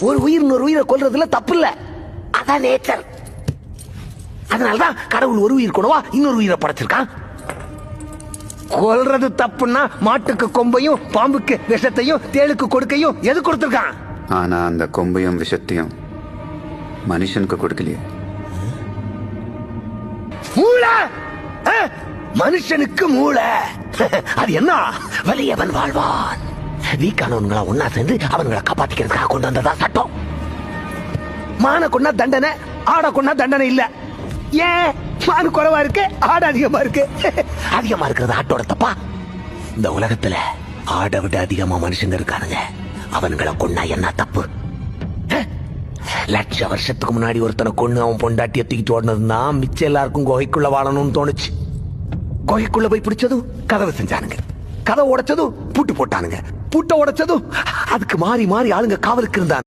ஒரு உயிர் இன்னொரு உயிரை கொல்றதுல தப்பு இல்ல, அதான் நேச்சர். அதனாலதான் கடவுள் ஒரு உயிர் கொண்டவா இன்னொரு உயிரை படைச்சிருக்கான். கொல்றது தப்புன்னா மாட்டுக்கு கொம்பையும் பாம்புக்கு விஷத்தையும் தேளுக்கு கொடுக்கையும் எது கொடுத்திருக்கான்? ஆனா அந்த கொம்பையும் விஷத்தையும் மனுஷனுக்கு கொடுக்கலையே. மூளை, மனுஷனுக்கு மூளை. அது என்ன? வலியவன் வாழ்வான். வீக்கானவன்களா ஒன்னா சேர்ந்து அவன்களை காப்பாத்திக்கிறதுக்காக கொண்டு வந்ததா சட்டம். மான கொண்டா தண்டனை, ஆட கொண்டா தண்டனை இல்ல. ஏன்? மானு குறைவா இருக்கு, ஆடு அதிகமா இருக்கு. அதிகமா இருக்கிறது ஆட்டோட தப்பா? இந்த உலகத்துல ஆடை விட அதிகமா மனுஷங்க இருக்கானுங்க. அவன்களை கொண்டா என்ன தப்பு? லட்ச வருஷத்துக்கு முன்னாடி ஒருத்தனை கொண்டு அவன் பொண்டாட்டிய தூக்கிட்டு ஓடினதுன்னா மிச்சம் எல்லாருக்கும் குகைக்குள்ள வாழணும்னு தோணுச்சு. குகைக்குள்ள போய் பிடிச்சதும் கதவை செஞ்சானுங்க, கதவை உடைச்சதும் பூட்டு போட்டானுங்க, பூட்டை உடைச்சதும் அதுக்கு மாறி மாறி ஆளுங்க காவலுக்கு இருந்தாங்க.